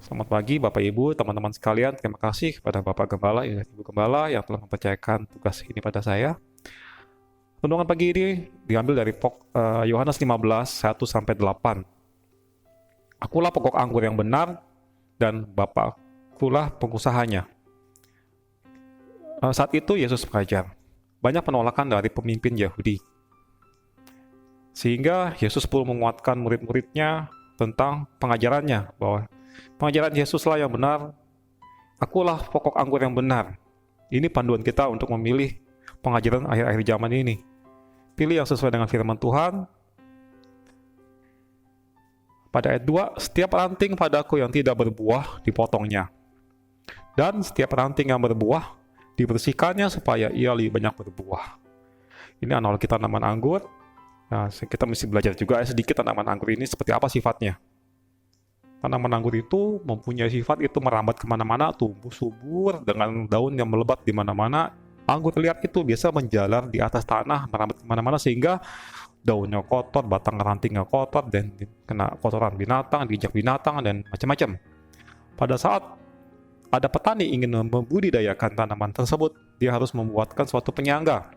Selamat pagi Bapak Ibu, teman-teman sekalian. Terima kasih kepada Bapak Gembala, Ibu Gembala yang telah mempercayakan tugas ini pada saya. Renungan pagi ini diambil dari Yohanes 15, 1-8. Akulah pokok anggur yang benar dan Bapakkulah pengusahanya. Saat itu Yesus mengajar. Banyak penolakan dari pemimpin Yahudi. Sehingga Yesus perlu menguatkan murid-muridnya tentang pengajarannya, bahwa pengajaran Yesuslah yang benar, akulah pokok anggur yang benar. Ini panduan kita untuk memilih pengajaran akhir-akhir zaman ini. Pilih yang sesuai dengan firman Tuhan. Pada ayat 2, setiap ranting padaku yang tidak berbuah dipotongnya. Dan setiap ranting yang berbuah dibersihkannya supaya ia lebih banyak berbuah. Ini analogi tanaman anggur. Nah, kita mesti belajar juga sedikit tanaman anggur ini seperti apa sifatnya. Tanaman anggur itu mempunyai sifat itu merambat kemana-mana, tumbuh subur dengan daun yang melebat di mana-mana. Anggur liar itu biasa menjalar di atas tanah, merambat kemana-mana sehingga daunnya kotor, batang rantingnya kotor, dan kena kotoran binatang, diinjak binatang, dan macam-macam. Pada saat ada petani ingin membudidayakan tanaman tersebut, dia harus membuatkan suatu penyangga.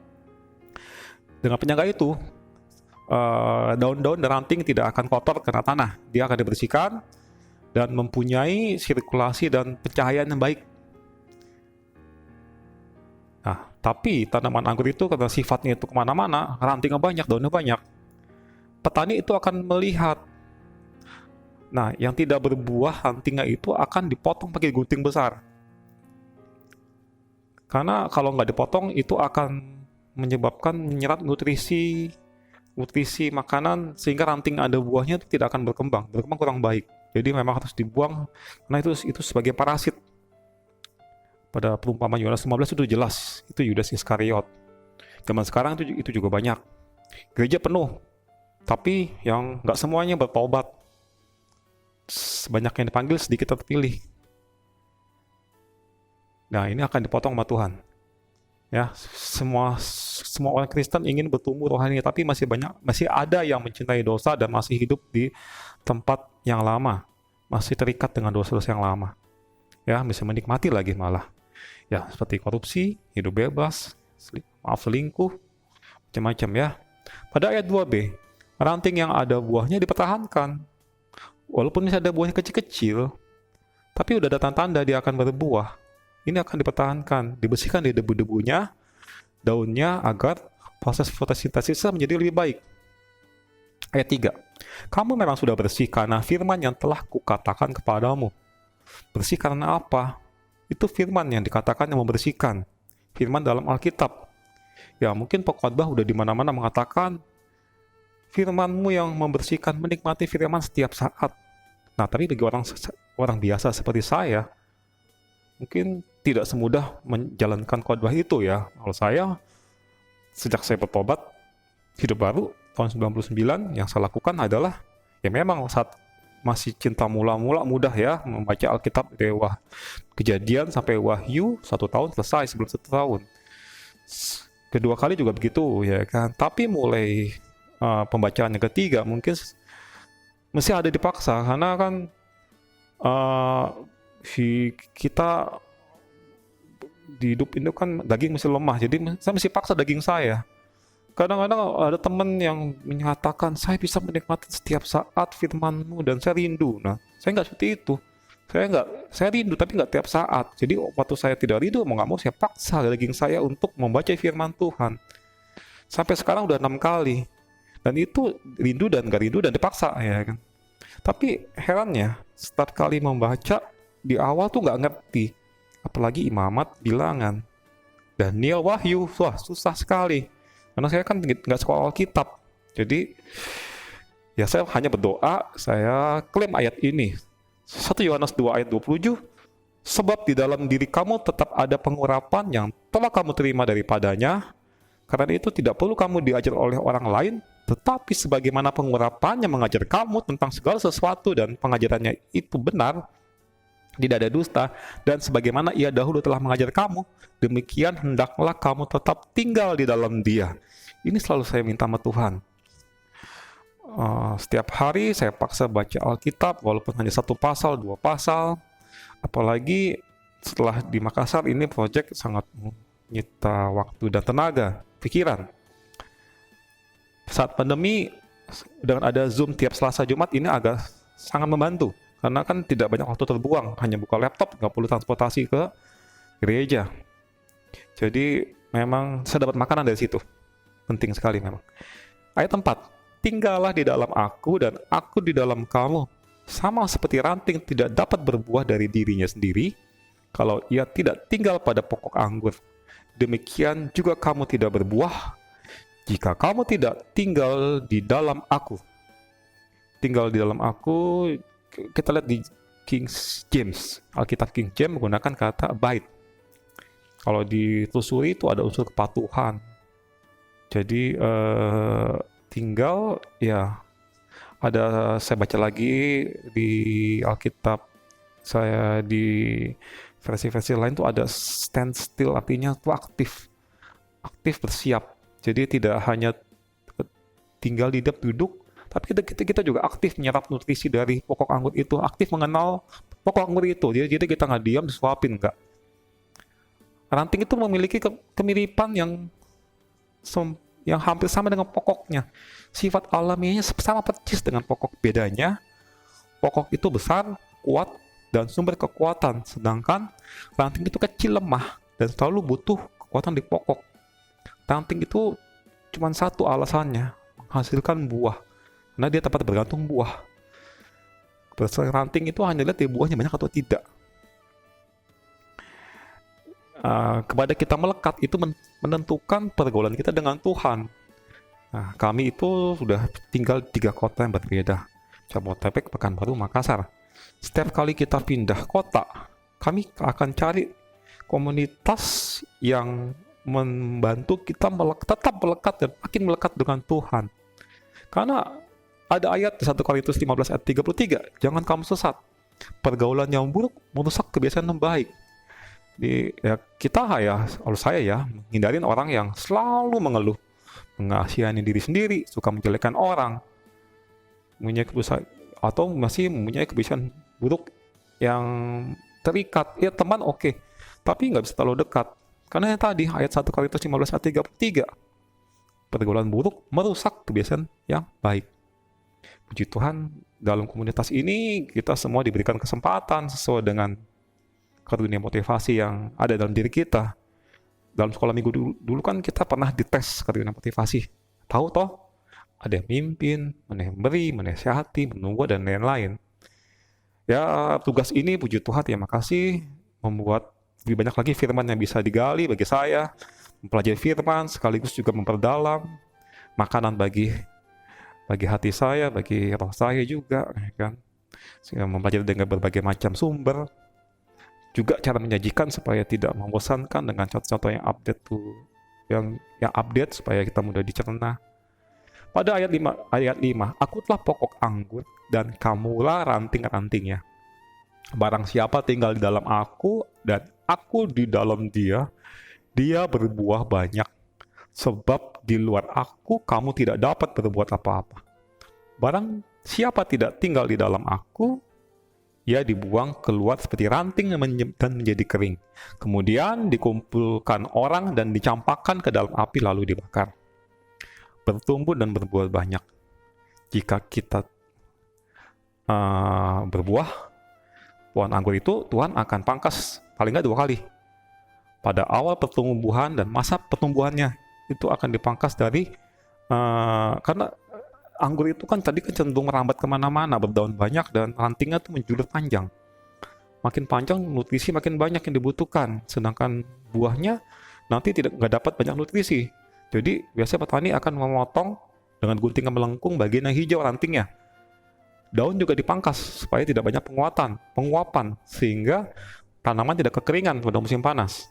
Dengan penyangga itu, daun-daun dan ranting tidak akan kotor kena tanah. Dia akan dibersihkan dan mempunyai sirkulasi dan pencahayaan yang baik. Nah, tapi tanaman anggur itu karena sifatnya itu kemana-mana, rantingnya banyak, daunnya banyak, petani itu akan melihat. Nah, yang tidak berbuah rantingnya itu akan dipotong pakai gunting besar. Karena kalau nggak dipotong itu akan menyebabkan menyerap nutrisi makanan sehingga ranting ada buahnya itu tidak akan berkembang kurang baik. Jadi memang harus dibuang karena itu sebagai parasit. Pada perumpamaan Yohanes 15 itu jelas, itu Yudas Iskariot. Zaman sekarang itu juga banyak. Gereja penuh, tapi yang nggak semuanya bertobat. Banyak yang dipanggil, sedikit terpilih. Nah, ini akan dipotong sama Tuhan. Ya, semua orang Kristen ingin bertumbuh rohani, tapi masih ada yang mencintai dosa dan masih hidup di tempat yang lama, masih terikat dengan dosa-dosa yang lama. Ya, bisa menikmati lagi malah. Ya, seperti korupsi, hidup bebas, selingkuh, macam-macam ya. Pada ayat 2b, ranting yang ada buahnya dipertahankan. Walaupun masih ada buahnya kecil-kecil, tapi udah ada tanda-tanda dia akan berbuah. Ini akan dipertahankan, dibersihkan dari debu-debunya, daunnya, agar proses fotosintesisnya menjadi lebih baik. Ayat 3. Kamu memang sudah bersih karena firman yang telah kukatakan kepadamu. Bersih karena apa? Itu firman yang dikatakan yang membersihkan. Firman dalam Alkitab. Ya, mungkin pengkhotbah udah di mana-mana mengatakan firman-Mu yang membersihkan, menikmati firman setiap saat. Nah, tapi bagi orang biasa seperti saya, mungkin tidak semudah menjalankan khotbah itu ya. Kalau saya, sejak saya bertobat, hidup baru, tahun 99, yang saya lakukan adalah, ya memang saat masih cinta mula-mula mudah ya, membaca Alkitab dari Kejadian sampai Wahyu, 1 tahun selesai sebelum 1 tahun. Kedua kali juga begitu ya kan. Tapi mulai pembacaan yang ketiga mungkin mesti ada dipaksa, karena kan kita di hidup ini kan daging masih lemah, jadi saya mesti paksa daging saya. Kadang-kadang ada teman yang menyatakan, saya bisa menikmati setiap saat firman-Mu dan saya rindu. Nah, saya nggak seperti itu. Saya rindu tapi nggak tiap saat. Jadi waktu saya tidak rindu, mau nggak mau saya paksa daging saya untuk membaca firman Tuhan. Sampai sekarang udah 6 kali. Dan itu rindu dan nggak rindu dan dipaksa ya kan. Tapi herannya, setiap kali membaca, di awal tuh nggak ngerti. Apalagi imamat, bilangan, Daniel, Wahyu, wah susah sekali. Karena saya kan nggak sekolah Alkitab. Jadi ya saya hanya berdoa, saya klaim ayat ini. 1 Yohanes 2 ayat 27, sebab di dalam diri kamu tetap ada pengurapan yang telah kamu terima daripadanya. Karena itu tidak perlu kamu diajar oleh orang lain, tetapi sebagaimana pengurapannya mengajar kamu tentang segala sesuatu dan pengajarannya itu benar, tidak ada dusta, dan sebagaimana ia dahulu telah mengajar kamu, demikian hendaklah kamu tetap tinggal di dalam Dia. Ini selalu saya minta sama Tuhan. Setiap hari saya paksa baca Alkitab walaupun hanya 1 pasal, 2 pasal. Apalagi setelah di Makassar ini proyek sangat menyita waktu dan tenaga, pikiran. Saat pandemi dengan ada Zoom tiap Selasa Jumat ini agak sangat membantu karena kan tidak banyak waktu terbuang, hanya buka laptop, nggak perlu transportasi ke gereja. Jadi memang saya dapat makanan dari situ. Penting sekali memang. Ayat 4. Tinggallah di dalam aku dan aku di dalam kamu. Sama seperti ranting tidak dapat berbuah dari dirinya sendiri kalau ia tidak tinggal pada pokok anggur. Demikian juga kamu tidak berbuah jika kamu tidak tinggal di dalam aku. Tinggal di dalam aku, kita lihat di King James, Alkitab King James menggunakan kata abide. Kalau ditelusuri itu ada unsur kepatuhan. Jadi tinggal ya ada, saya baca lagi di Alkitab saya di versi-versi lain tuh ada stand still, artinya tuh aktif bersiap. Jadi tidak hanya tinggal di duduk, tapi kita juga aktif menyerap nutrisi dari pokok anggur itu, aktif mengenal pokok anggur itu. Jadi kita nggak diam disuapin, nggak. Ranting itu memiliki kemiripan yang hampir sama dengan pokoknya. Sifat alamiahnya sama persis dengan pokok. Bedanya, pokok itu besar, kuat, dan sumber kekuatan. Sedangkan ranting itu kecil, lemah, dan selalu butuh kekuatan di pokok. Ranting itu cuma satu alasannya, menghasilkan buah. Karena dia tempat bergantung buah. Ranting itu hanya lihat di buahnya banyak atau tidak. Kepada kita melekat itu menentukan pergaulan kita dengan Tuhan. Nah, kami itu sudah tinggal 3 kota yang berbeda, Jabodetabek, Pekanbaru, Makassar. Setiap kali kita pindah kota, kami akan cari komunitas yang membantu kita tetap melekat dan makin melekat dengan Tuhan. Karena ada ayat 1 Korintus 15 ayat 33, jangan kamu sesat. Pergaulan yang buruk merusak kebiasaan yang baik. Kalau saya ya, menghindarin orang yang selalu mengeluh, mengasihani diri sendiri, suka menjelekkan orang, atau masih mempunyai kebiasaan buruk yang terikat. Ya teman oke, tapi nggak bisa terlalu dekat. Karena yang tadi ayat 1 Korintus 15 ayat 33, pergaulan buruk merusak kebiasaan yang baik. Puji Tuhan, dalam komunitas ini kita semua diberikan kesempatan sesuai dengan karunia motivasi yang ada dalam diri kita. Dalam sekolah minggu dulu kan kita pernah dites karunia motivasi. Tahu toh? Ada yang mimpin, ada yang beri, menasihati, menunggu, dan lain-lain. Ya, tugas ini puji Tuhan, ya makasih, membuat lebih banyak lagi firman yang bisa digali bagi saya, mempelajari firman, sekaligus juga memperdalam makanan bagi hati saya, bagi roh saya juga, kan? Sehingga mempelajari dengan berbagai macam sumber. Juga cara menyajikan supaya tidak membosankan dengan contoh-contoh yang update yang update supaya kita mudah dicerna. Pada ayat 5, aku telah pokok anggur dan kamulah ranting-rantingnya. Barang siapa tinggal di dalam aku dan aku di dalam dia, dia berbuah banyak. Sebab di luar aku kamu tidak dapat berbuat apa-apa. Barang siapa tidak tinggal di dalam aku, ia dibuang keluar seperti ranting dan menjadi kering. Kemudian dikumpulkan orang dan dicampakkan ke dalam api lalu dibakar. Bertumbuh dan berbuah banyak. Jika kita berbuah, pohon anggur itu Tuhan akan pangkas paling nggak 2 kali. Pada awal pertumbuhan dan masa pertumbuhannya itu akan dipangkas dari karena anggur itu kan tadi cenderung merambat kemana-mana, berdaun banyak dan rantingnya tuh menjulur panjang. Makin panjang nutrisi makin banyak yang dibutuhkan, sedangkan buahnya nanti nggak dapat banyak nutrisi. Jadi biasanya petani akan memotong dengan gunting yang melengkung bagian yang hijau rantingnya. Daun juga dipangkas supaya tidak banyak penguapan sehingga tanaman tidak kekeringan pada musim panas.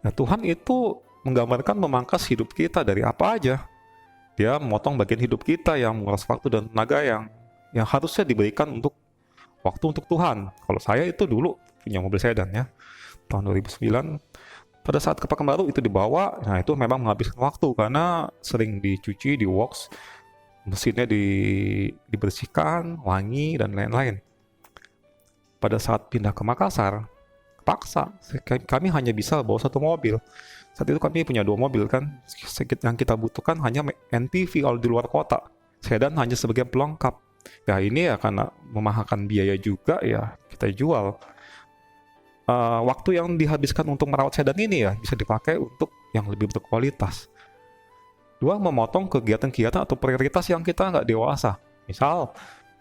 Nah, Tuhan itu menggambarkan memangkas hidup kita dari apa aja. Dia memotong bagian hidup kita yang menguras waktu dan tenaga yang harusnya diberikan untuk waktu untuk Tuhan. Kalau saya itu dulu punya mobil sedan ya, tahun 2009 Pada saat ke Pekanbaru itu dibawa, nah itu memang menghabiskan waktu karena sering dicuci, di wax, mesinnya dibersihkan, wangi dan lain-lain. Pada saat pindah ke Makassar, paksa kami hanya bisa bawa satu mobil. Saat itu kami punya 2 mobil kan, yang kita butuhkan hanya NPV kalau di luar kota, sedan hanya sebagai pelengkap. Ya ini ya karena memahalkan biaya juga ya kita jual. Waktu yang dihabiskan untuk merawat sedan ini ya bisa dipakai untuk yang lebih berkualitas. 2, memotong kegiatan-kegiatan atau prioritas yang kita nggak dewasa. Misal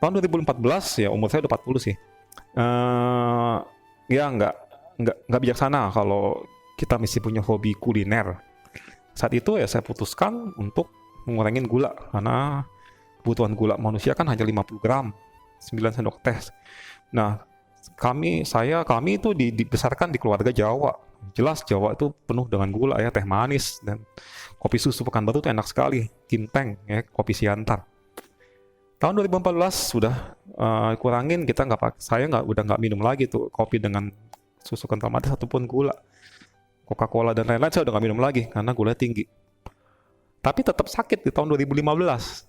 tahun 2014 ya umur saya udah 40 sih. Ya nggak bijaksana kalau kita mesti punya hobi kuliner. Saat itu ya saya putuskan untuk mengurangi gula karena kebutuhan gula manusia kan hanya 50 gram, 9 sendok teh. Nah, kami itu dibesarkan di keluarga Jawa. Jelas Jawa itu penuh dengan gula ya, teh manis dan kopi susu Pekanbaru itu enak sekali, Kinteng ya, kopi Siantar. Tahun 2014 sudah kurangin, saya udah nggak minum lagi tuh kopi dengan susu kental manis ataupun gula. Coca-Cola dan lain-lain saya udah nggak minum lagi karena gula tinggi. Tapi tetap sakit di tahun 2015.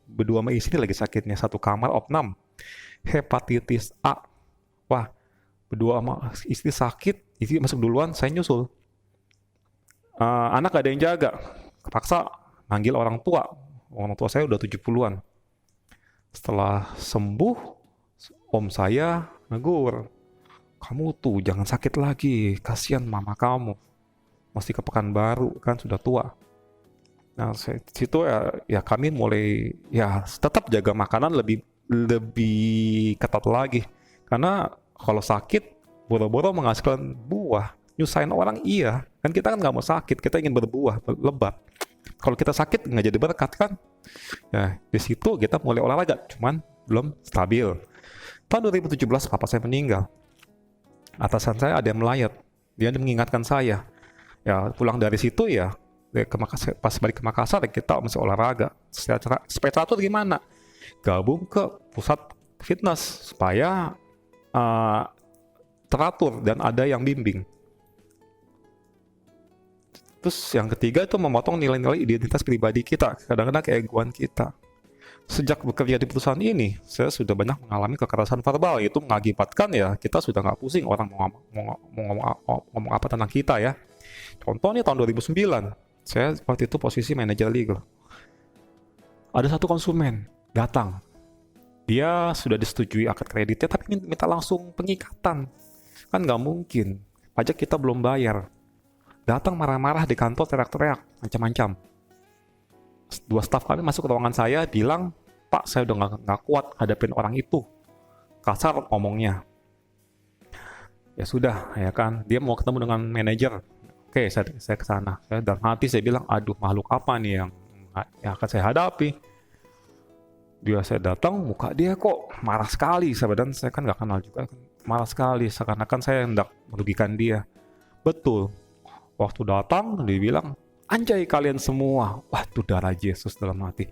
Berdua sama istri lagi sakitnya, satu kamar opnam, hepatitis A. Wah, berdua sama istri sakit, istri masuk duluan, saya nyusul. Anak gak ada yang jaga, kepaksa manggil orang tua saya udah 70-an. Setelah sembuh, om saya negur, kamu tuh jangan sakit lagi, kasihan mama kamu, mesti ke Pekanbaru kan sudah tua. Nah situ ya kami mulai ya tetap jaga makanan lebih ketat lagi, karena kalau sakit boro-boro menghasilkan buah, nyusahin orang iya kan, kita kan nggak mau sakit, kita ingin berbuah lebat. Kalau kita sakit nggak jadi berkat kan. Ya di situ kita mulai olahraga, cuman belum stabil. Tahun 2017 papa saya meninggal. Atasan saya ada yang melayat, dia mengingatkan saya. Ya pulang dari situ ya pas balik ke Makassar kita mesti olahraga. Supaya teratur gimana? Gabung ke pusat fitness supaya teratur dan ada yang bimbing. Terus yang ketiga itu memotong nilai-nilai identitas pribadi kita, kadang-kadang keegoan kita. Sejak bekerja di perusahaan ini, saya sudah banyak mengalami kekerasan verbal, itu mengakibatkan ya kita sudah nggak pusing orang mau ngomong apa tentang kita ya. Contohnya tahun 2009, saya waktu itu posisi manajer legal. Ada satu konsumen datang, dia sudah disetujui akad kreditnya tapi minta langsung pengikatan. Kan nggak mungkin, pajak kita belum bayar. Datang marah-marah di kantor, teriak-teriak, macam-macam. 2 staf kami masuk ke ruangan saya, bilang, Pak, saya udah nggak kuat hadapin orang itu. Kasar ngomongnya. Ya sudah, ya kan. Dia mau ketemu dengan manajer. Oke, saya ke sana. Saya dalam hati saya bilang, aduh, makhluk apa nih yang akan saya hadapi? Saya datang, muka dia kok marah sekali. Dan saya kan nggak kenal juga, marah sekali. Seakan-akan saya hendak merugikan dia. Betul. Waktu datang, dia bilang, anjay kalian semua. Wah, itu darah Yesus dalam hati.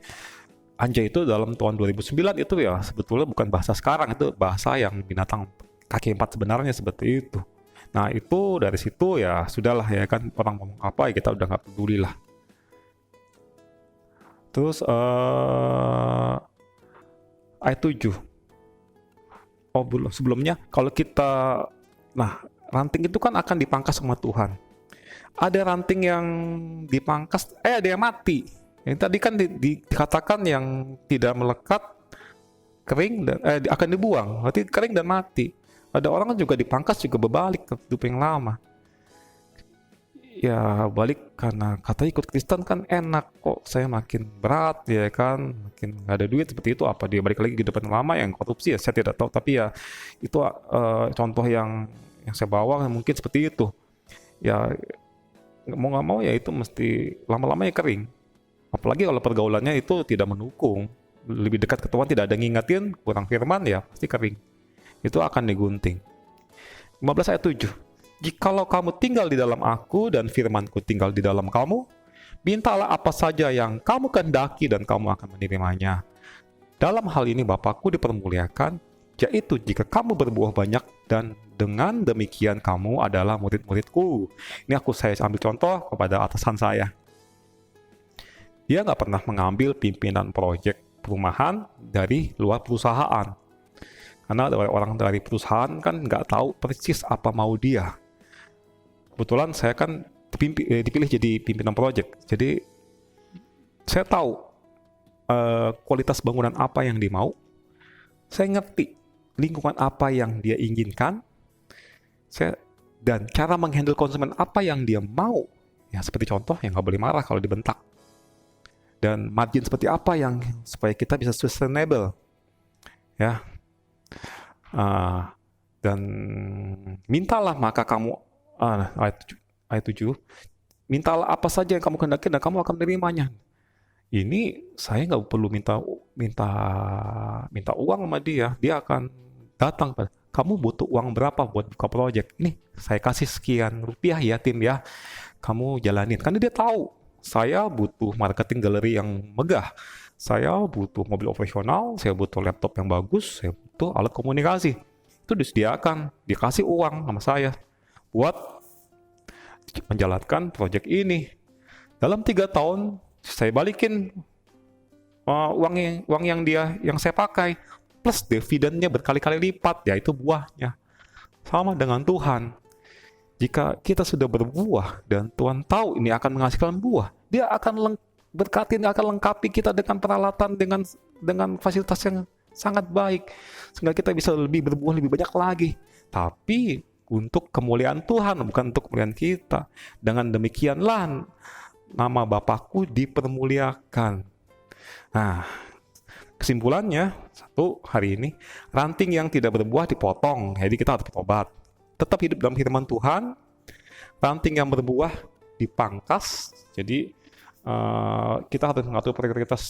Anjay itu dalam tahun 2009 itu ya sebetulnya bukan bahasa sekarang, itu bahasa yang binatang kaki 4 sebenarnya seperti itu. Nah itu dari situ ya sudahlah ya kan, orang ngomong apa ya kita udah nggak peduli lah. Terus ayat 7. Oh belum, sebelumnya kalau kita, nah ranting itu kan akan dipangkas sama Tuhan. Ada ranting yang dipangkas, ada yang mati. Yang tadi kan dikatakan yang tidak melekat, kering dan akan dibuang. Berarti kering dan mati. Ada orang kan juga dipangkas juga berbalik ke hidup yang lama. Ya balik karena kata ikut Kristen kan enak kok, saya makin berat ya kan, makin nggak ada duit seperti itu, apa dia balik lagi ke hidup yang lama yang korupsi ya saya tidak tahu, tapi ya itu contoh yang saya bawa mungkin seperti itu. Ya mau nggak mau ya itu mesti lama-lama ya kering, apalagi kalau pergaulannya itu tidak mendukung, lebih dekat ke Tuhan, tidak ada ngingetin, kurang firman ya pasti kering, itu akan digunting. 15 ayat 7, jikalau kamu tinggal di dalam aku dan firmanku tinggal di dalam kamu, mintalah apa saja yang kamu kehendaki dan kamu akan menerimanya. Dalam hal ini Bapakku dipermuliakan yaitu jika kamu berbuah banyak dan dengan demikian kamu adalah murid-muridku. Ini saya ambil contoh kepada atasan saya. Dia nggak pernah mengambil pimpinan proyek perumahan dari luar perusahaan. Karena orang dari perusahaan kan nggak tahu persis apa mau dia. Kebetulan saya kan dipilih jadi pimpinan proyek. Jadi saya tahu kualitas bangunan apa yang dia mau. Saya ngerti lingkungan apa yang dia inginkan, dan cara menghandle konsumen apa yang dia mau. Ya, seperti contoh yang nggak boleh marah kalau dibentak. Dan margin seperti apa yang supaya kita bisa sustainable. Ya. Dan mintalah maka kamu ayat 7. Mintalah apa saja yang kamu kehendaki dan kamu akan menerimanya. Ini saya nggak perlu minta uang sama dia akan datang. Kamu butuh uang berapa buat buka proyek? Nih, saya kasih sekian rupiah ya tim ya. Kamu jalanin. Karena dia tahu, saya butuh marketing galeri yang megah. Saya butuh mobil operasional, saya butuh laptop yang bagus, saya butuh alat komunikasi. Itu disediakan, dikasih uang sama saya buat menjalankan proyek ini. Dalam 3 tahun, saya balikin uang yang saya pakai. Plus dividennya berkali-kali lipat, yaitu buahnya. Sama dengan Tuhan. Jika kita sudah berbuah dan Tuhan tahu ini akan menghasilkan buah, dia akan akan lengkapi kita dengan peralatan, dengan fasilitas yang sangat baik, sehingga kita bisa berbuah lebih banyak lagi. Tapi untuk kemuliaan Tuhan, bukan untuk kemuliaan kita. Dengan demikianlah nama Bapakku dipermuliakan. Nah, kesimpulannya, hari ini, ranting yang tidak berbuah dipotong, jadi kita harus bertobat. Tetap hidup dalam firman Tuhan. Ranting yang berbuah dipangkas, jadi kita harus mengatur prioritas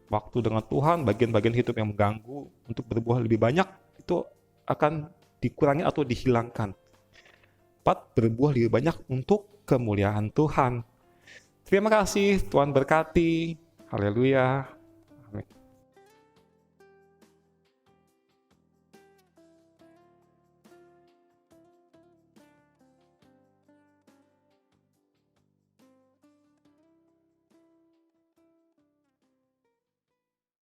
waktu dengan Tuhan. Bagian-bagian hidup yang mengganggu untuk berbuah lebih banyak, itu akan dikurangi atau dihilangkan. 4. Berbuah lebih banyak untuk kemuliaan Tuhan. Terima kasih, Tuhan berkati. Haleluya.